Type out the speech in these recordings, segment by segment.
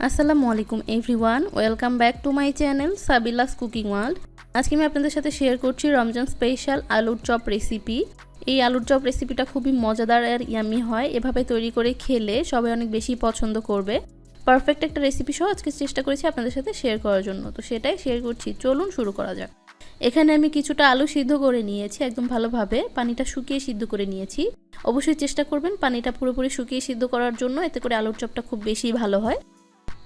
আসসালামু আলাইকুম everyone, welcome back to my channel Sabila's cooking world. আজকে আমি আপনাদের সাথে শেয়ার করছি রমজান স্পেশাল আলুর চপ রেসিপি। এই আলুর চপ রেসিপিটা খুবই মজাদার আর ইয়ামি হয়। এভাবে তৈরি করে খেলে সবাই অনেক বেশি পছন্দ করবে। পারফেক্ট একটা রেসিপি সহ আজকে চেষ্টা করেছি আপনাদের সাথে শেয়ার করার জন্য, তো সেটাই শেয়ার করছি। চলুন শুরু করা যাক। এখানে আমি কিছুটা আলু সিদ্ধ করে নিয়েছি, একদম ভালোভাবে পানিটা শুকিয়ে সিদ্ধ করে নিয়েছি। অবশ্যই চেষ্টা করবেন পানিটা পুরোপুরি শুকিয়ে সিদ্ধ করার জন্য, এতে করে আলুর চপটা খুব বেশি ভালো হয়।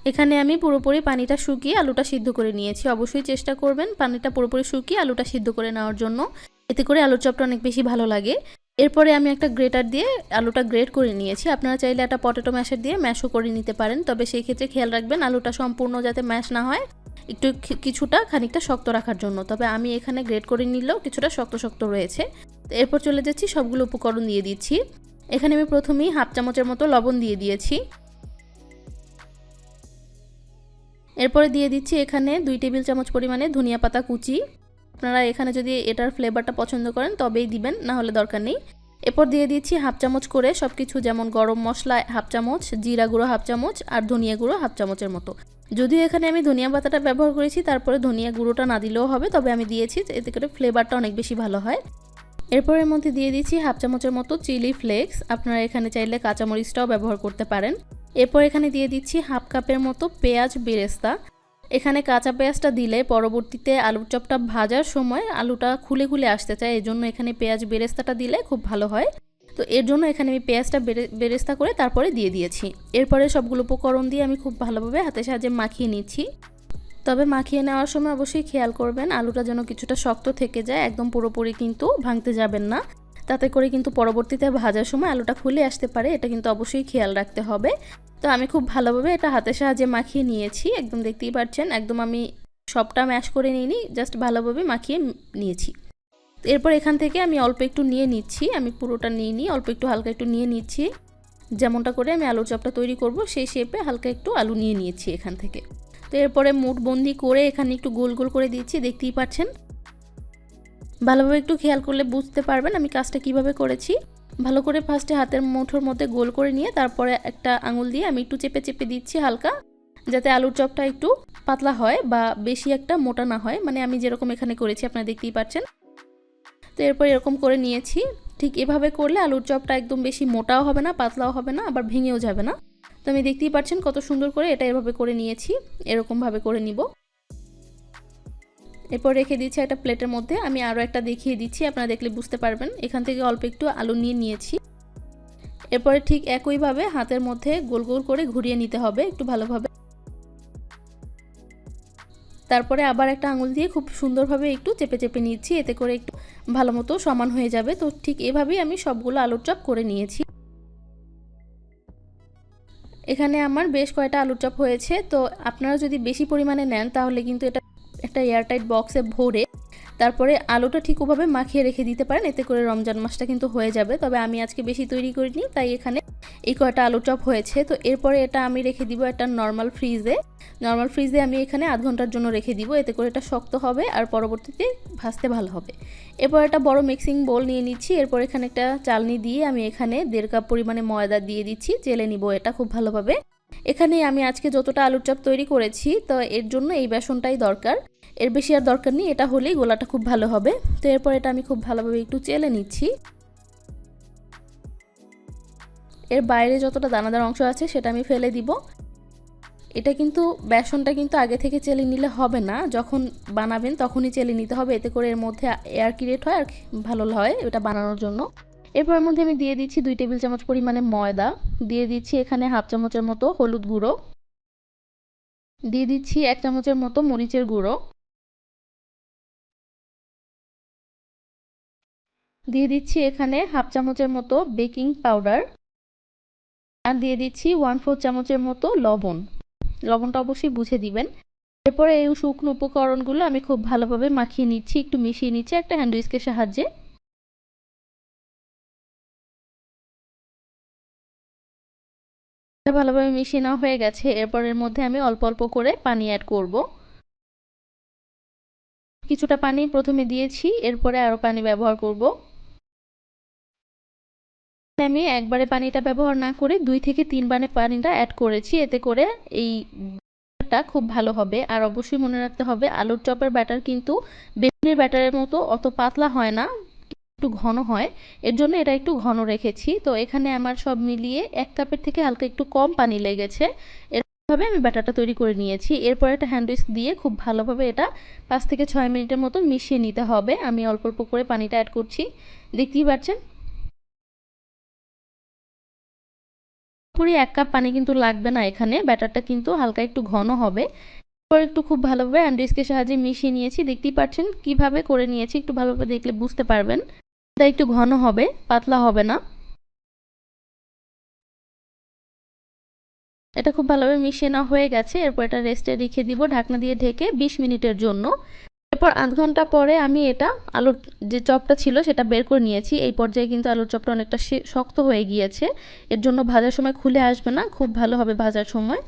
এখানে আমি পুরোপুরি পানিটা শুকিয়ে আলুটা সিদ্ধ করে নিয়েছি। অবশ্যই চেষ্টা করবেন পানিটা পুরোপুরি শুকিয়ে আলুটা সিদ্ধ করে নেওয়ার জন্য, এতে করে আলুর চপটা অনেক বেশি ভালো লাগে। এরপরে আমি একটা গ্রেটার দিয়ে আলুটা গ্রেট করে নিয়েছি। আপনারা চাইলে একটা পটেটো ম্যাশার দিয়ে ম্যাশও করে নিতে পারেন, তবে সেই ক্ষেত্রে খেয়াল রাখবেন আলুটা সম্পূর্ণ যাতে ম্যাশ না হয়, একটু খানিকটা শক্ত রাখার জন্য। তবে আমি এখানে গ্রেট করে নিলেও কিছুটা শক্ত শক্ত রয়েছে। এরপর চলে যাচ্ছি, সবগুলো উপকরণ দিয়ে দিচ্ছি। এখানে আমি প্রথমেই হাফ চামচের মতো লবণ দিয়ে দিয়েছি। এরপরে দিয়ে দিচ্ছি এখানে 2 টেবিল চামচ পরিমাণে ধনিয়া পাতা কুচি। আপনারা এখানে যদি এটার ফ্লেভারটা পছন্দ করেন তবেই দিবেন, না হলে দরকার নেই। এরপর দিয়ে দিচ্ছি হাফ চামচ করে সব কিছু, যেমন গরম মশলা হাফ চামচ, জিরা গুঁড়ো হাফ চামচ আর ধনিয়া গুঁড়ো হাফ চামচের মতো। যদিও এখানে আমি ধনিয়া পাতাটা ব্যবহার করেছি, তারপরে ধনিয়া গুঁড়োটা না দিলেও হবে, তবে আমি দিয়েছি, এতে করে ফ্লেভারটা অনেক বেশি ভালো হয়। এরপর এর মধ্যে দিয়ে দিচ্ছি হাফ চামচের মতো চিলি ফ্লেক্স। আপনারা এখানে চাইলে কাঁচামরিচটাও ব্যবহার করতে পারেন। এরপর এখানে দিয়ে দিচ্ছি হাফ কাপের মতো পেঁয়াজ বেরেস্তা। এখানে কাঁচা পেঁয়াজটা দিলে পরবর্তীতে আলুর চপটা ভাজার সময় আলুটা খুলে খুলে আসতে চায়, এজন্য এখানে পেঁয়াজ বেরেস্তাটা দিলে খুব ভালো হয়। তো এর জন্য এখানে আমি পেঁয়াজটা বেরেস্তা করে তারপরে দিয়ে দিয়েছি। এরপরে সবগুলো উপকরণ দিয়ে আমি খুব ভালোভাবে হাতের সাহায্যে মাখিয়ে নিচ্ছি। তবে মাখিয়ে নেওয়ার সময় অবশ্যই খেয়াল করবেন আলুটা যেন কিছুটা শক্ত থেকে যায়, একদম পুরোপুরি কিন্তু ভাঙতে যাবেন না, তাতে করে কিন্তু পরবর্তীতে ভাজার সময় আলুটা খুলে আসতে পারে, এটা কিন্তু অবশ্যই খেয়াল রাখতে হবে। তো আমি খুব ভালোভাবে এটা হাতের সাহায্যে মাখিয়ে নিয়েছি, একদম দেখতেই পাচ্ছেন, একদম আমি সবটা ম্যাশ করে নিইনি, জাস্ট ভালোভাবে মাখিয়ে নিয়েছি। এরপর এখান থেকে আমি অল্প একটু নিয়ে নিচ্ছি, আমি পুরোটা নিইনি, অল্প একটু হালকা একটু নিয়ে নিচ্ছি। যেমনটা করে আমি আলুর চপটা তৈরি করব সেই শেপে হালকা একটু আলু নিয়ে নিয়েছি এখান থেকে। তো এরপরে মুঠবন্দি করে এখানে একটু গোল গোল করে দিচ্ছি, দেখতেই পাচ্ছেন। ভালোভাবে একটু খেয়াল করলে বুঝতে পারবেন আমি কাজটা কিভাবে করেছি। ভালো করে ফার্স্টে হাতের মুঠোর মধ্যে গোল করে নিয়ে তারপরে একটা আঙুল দিয়ে আমি একটু চেপে চেপে দিচ্ছি হালকা, যাতে আলুর চপটা একটু পাতলা হয় বা বেশি একটা মোটা না হয়, মানে আমি যেরকম এখানে করেছি আপনারা দেখতেই পাচ্ছেন। তো এরপর এরকম করে নিয়েছি। ঠিক এভাবে করলে আলুর চপটা একদম বেশি মোটাও হবে না, পাতলাও হবে না, আবার ভেঙেও যাবে না। তো আমি দেখতেই পাচ্ছেন কত সুন্দর করে এটা এভাবে করে নিয়েছি, এরকমভাবে করে নিব। এরপর রেখে দিচ্ছি একটা প্লেটের মধ্যে। আমি আরও একটা দেখিয়ে দিচ্ছি, আপনারা দেখলে বুঝতে পারবেন। এখান থেকে অল্প একটু আলু নিয়ে নিয়েছি। এরপরে ঠিক একইভাবে হাতের মধ্যে গোল গোল করে ঘুরিয়ে নিতে হবে একটু ভালোভাবে। তারপরে আবার একটা আঙুল দিয়ে খুব সুন্দরভাবে একটু চেপে চেপে নিচ্ছি, এতে করে একটু ভালো মতো সমান হয়ে যাবে। তো ঠিক এভাবেই আমি সবগুলো আলুর চপ করে নিয়েছি। এখানে আমার বেশ কয়টা আলুর চপ হয়েছে। তো আপনারা যদি বেশি পরিমাণে নেন তাহলে কিন্তু এটা একটা এয়ারটাইট বক্সে ভরে তারপরে আলুটা ঠিক ওভাবে মাখিয়ে রেখে দিতে পারেন, এতে করে রমজান মাসটা কিন্তু হয়ে যাবে। তবে আমি আজকে বেশি তৈরি করিনি, তাই এখানে এই কয়টা আলুর চপ হয়েছে। তো এরপরে এটা আমি রেখে দিব একটা নর্মাল ফ্রিজে আমি এখানে আধ ঘন্টার জন্য রেখে দিব, এতে করে এটা শক্ত হবে আর পরবর্তীতে ভাজতে ভালো হবে। এরপর একটা বড় মিক্সিং বোল নিয়ে নিচ্ছি। এরপর এখানে একটা চালনি দিয়ে আমি এখানে 1.5 কাপ পরিমাণে ময়দা দিয়ে দিচ্ছি, চেলে নিব এটা খুব ভালোভাবে। এখানে আমি আজকে যতটা আলুর চপ তৈরি করেছি, তো এর জন্য এই বেসনটাই দরকার, এর বেশি আর দরকার নেই, এটা হলেই গোলাটা খুব ভালো হবে। তো এরপর এটা আমি খুব ভালোভাবে একটু চেলে নিচ্ছি। এর বাইরে যতটা দানাদার অংশ আছে সেটা আমি ফেলে দিব। এটা কিন্তু বেসনটা কিন্তু আগে থেকে চেলে নিলে হবে না, যখন বানাবেন তখনই চেলে নিতে হবে, এতে করে এর মধ্যে এয়ার ক্রিয়েট হয় আর ভালো হয় এটা বানানোর জন্য। এরপর এর মধ্যে আমি দিয়ে দিচ্ছি 2 টেবিল চামচ পরিমাণে ময়দা, দিয়ে দিচ্ছি এখানে হাফ চামচের মতো হলুদ গুঁড়ো, দিয়ে দিচ্ছি 1 চামচের মতো মরিচের গুঁড়ো, দিয়ে দিচ্ছি এখানে হাফ চামচের মতো বেকিং পাউডার, আর দিয়ে দিচ্ছি 1/4 চামচের মতো লবণ। লবণটা অবশ্যই বুঝে দিবেন। এরপরে এই শুকনো উপকরণগুলো আমি খুব ভালোভাবে মাখিয়ে নিচ্ছি, একটু মিশিয়ে নিচ্ছি একটা হ্যান্ড হুইস্কের সাহায্যে। ভালোভাবে মিশিয়ে নেওয়া হয়ে গেছে। এরপর এর মধ্যে আমি অল্প অল্প করে পানি অ্যাড করব। কিছুটা পানি প্রথমে দিয়েছি, এরপরে আরও পানি ব্যবহার করব। আমি একবারে পানিটা ব্যবহার না করে 2 থেকে 3 বারে পানিটা অ্যাড করেছি, এতে করে এই ব্যাটারটা খুব ভালো হবে। আর অবশ্যই মনে রাখতে হবে আলুর চপের ব্যাটার কিন্তু বেগুনের ব্যাটারের মতো অত পাতলা হয় না, একটু ঘন হয়। এর জন্য এটা একটু ঘন রেখেছি। তো এখানে আমার সব মিলিয়ে 1 কাপের থেকে হালকা একটু কম পানি লেগেছে। এভাবে আমি ব্যাটারটা তৈরি করে নিয়েছি। এরপর একটা হ্যান্ড উইস্ক দিয়ে খুব ভালোভাবে এটা 5 থেকে 6 মিনিটের মতো মিশিয়ে নিতে হবে। আমি অল্প অল্প করে পানিটা অ্যাড করছি, দেখতেই পাচ্ছেন। পুরো 1 কাপ পানি কিন্তু লাগবে না এখানে, ব্যাটারটা কিন্তু হালকা একটু ঘন হবে। এরপর একটু খুব ভালোভাবে হ্যান্ড উইস্কের সাহায্যে মিশিয়ে নিয়েছি, দেখতেই পাচ্ছেন কিভাবে করে নিয়েছি, একটু ভালোভাবে দেখলে বুঝতে পারবেন। এটা একটু ঘন হবে, পাতলা হবে না। এটা খুব ভালোভাবে মিশিয়ে নেওয়া হয়ে গেছে। এরপর এটা রেস্টে রেখে দিব ঢাকনা দিয়ে ঢেকে 20 মিনিটের জন্য। এরপর আধ ঘন্টা পরে আমি এটা আলুর যে চপটা ছিল সেটা বের করে নিয়েছি। এই পর্যায়ে কিন্তু আলুর চপটা অনেকটা শক্ত হয়ে গিয়েছে। এর জন্য ভাজার সময় খুলে আসবে না, খুব ভালো হবে ভাজার সময়।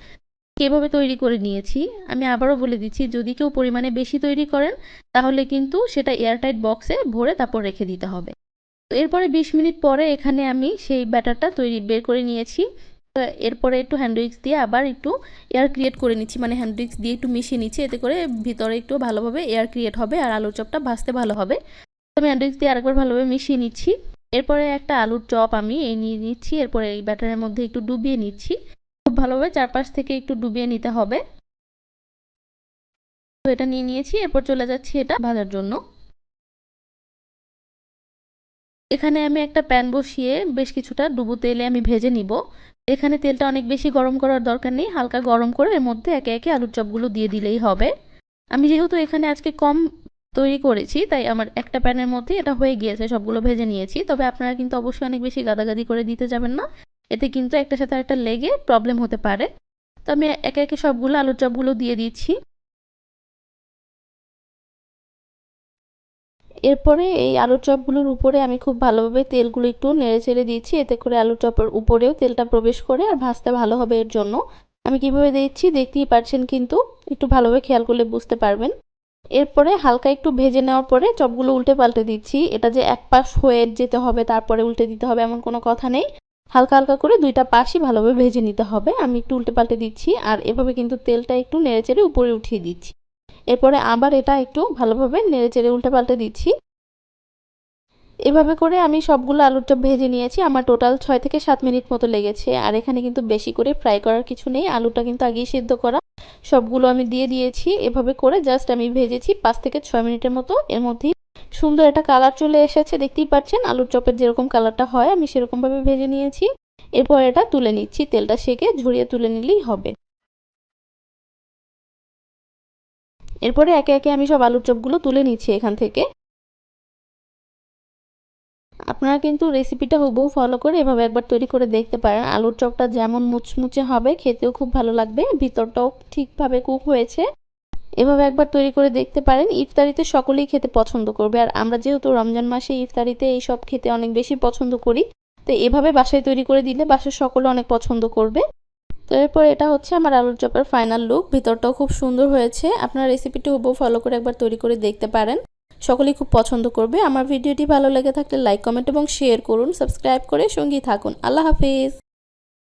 এভাবে তৈরি করে নিয়েছি। আমি আবারও বলে দিচ্ছি, যদি কেউ পরিমাণে বেশি তৈরি করেন তাহলে কিন্তু সেটা এয়ারটাইট বক্সে ভরে তারপর রেখে দিতে হবে। তো এরপরে 20 মিনিট পরে এখানে আমি সেই ব্যাটারটা বের করে নিয়েছি। এরপরে একটু হ্যান্ড উইক্স দিয়ে আবার একটু এয়ার ক্রিয়েট করে নিচ্ছি, মানে হ্যান্ড উইক্স দিয়ে একটু মিশিয়ে নিচ্ছি, এতে করে ভিতরে একটু ভালোভাবে এয়ার ক্রিয়েট হবে আর আলুর চপটা ভাজতে ভালো হবে। আমি হ্যান্ড উইক্স দিয়ে আরেকবার ভালোভাবে মিশিয়ে নিচ্ছি। এরপরে একটা আলুর চপ আমি নিয়ে নিচ্ছি, এরপরে এই ব্যাটারের মধ্যে একটু ডুবিয়ে নিচ্ছি। খুব ভালোভাবে চারপাশ থেকে একটু ডুবিয়ে নিতে হবে। তো এটা নিয়ে নিয়েছি, এরপর চলে যাচ্ছি এটা ভাজার জন্য। এখানে আমি একটা প্যান বসিয়ে বেশ কিছুটা ডুবো তেলে আমি ভেজে নিব। এখানে তেলটা অনেক বেশি গরম করার দরকার নেই, হালকা গরম করে এর মধ্যে একে একে আলুর চপগুলো দিয়ে দিলেই হবে। আমি যেহেতু এখানে আজকে কম তৈরি করেছি তাই আমার একটা প্যানের মধ্যে এটা হয়ে গিয়েছে, সবগুলো ভেজে নিয়েছি। তবে আপনারা কিন্তু অবশ্যই অনেক বেশি গাদাগাদি করে দিতে যাবেন না, এতে কিন্তু একটার সাথে আরেকটা লেগে প্রবলেম হতে পারে। তো আমি একে একে সবগুলো আলুর চপগুলো দিয়ে দিচ্ছি। এরপরে এই আলুর চপগুলোর উপরে আমি খুব ভালোভাবে তেলগুলো একটু নেড়েচেড়ে দিচ্ছি, এতে করে আলুর চপের উপরেও তেলটা প্রবেশ করে আর ভাজতে ভালো হবে। এর জন্য আমি কিভাবে দিচ্ছি দেখতেই পাচ্ছেন, কিন্তু একটু ভালোভাবে খেয়াল করলে বুঝতে পারবেন। এরপরে হালকা একটু ভেজে নেওয়ার পরে চপগুলো উল্টে পাল্টে দিচ্ছি। এটা যে এক পাশ হয়ে যেতে হবে তারপরে উল্টে দিতে হবে এমন কোনো কথা নেই। হালকা হালকা করে দুইটা পাশই ভালোভাবে ভেজে নিতে হবে। আমি একটু উল্টে পাল্টে দিচ্ছি আর এভাবে কিন্তু তেলটা একটু নেড়েচেড়ে উপরে উঠিয়ে দিচ্ছি। এরপরে আবার এটা একটু ভালোভাবে নেড়েচেড়ে উল্টে পাল্টে দিচ্ছি। এভাবে করে আমি সবগুলো আলুর চপ ভেজে নিয়েছি। আমার টোটাল 6 থেকে 7 মিনিট মতো লেগেছে। আর এখানে কিন্তু বেশি করে ফ্রাই করার কিছু নেই, আলুটা কিন্তু আগেই সিদ্ধ করা। সবগুলো আমি দিয়ে দিয়েছি। এভাবে করে জাস্ট আমি ভেজেছি 5 থেকে 6 মিনিটের মতো। এর মধ্যেই সুন্দর একটা কালার চলে এসেছে, দেখতেই পাচ্ছেন আলুর চপের যেরকম কালারটা হয় আমি সেরকমভাবে ভেজে নিয়েছি। এরপর এটা তুলে নিচ্ছি, তেলটা সেকে ঝরিয়ে তুলে নিলেই হবে। এরপরে একে একে আমি সব আলুর চপগুলো তুলে নিচ্ছি এখান থেকে। আপনারা কিন্তু রেসিপিটা হুবহু ফলো করে এভাবে একবার তৈরি করে দেখতে পারেন। আলুর চপটা যেমন মুচমুচে হবে, খেতেও খুব ভালো লাগবে, ভিতরটাও ঠিকভাবে কুক হয়েছে। এভাবে একবার তৈরি করে দেখতে পারেন। ইফতারিতে সকলেই খেতে পছন্দ করবে। আর আমরা যেহেতু রমজান মাসে ইফতারিতে এইসব খেতে অনেক বেশি পছন্দ করি, তো এভাবে বাসায় তৈরি করে দিলে বাসার সকলে অনেক পছন্দ করবে। তো এরপর এটা হচ্ছে আমার আলুর চপের ফাইনাল লুক। ভিতরটাও খুব সুন্দর হয়েছে। আপনারা রেসিপিটি হুবহু ফলো করে একবার তৈরি করে দেখতে পারেন, সকলেই খুব পছন্দ করবে। আমার ভিডিওটি ভালো লেগে থাকলে লাইক, কমেন্ট এবং শেয়ার করুন। সাবস্ক্রাইব করে সঙ্গেই থাকুন। আল্লাহ হাফেজ।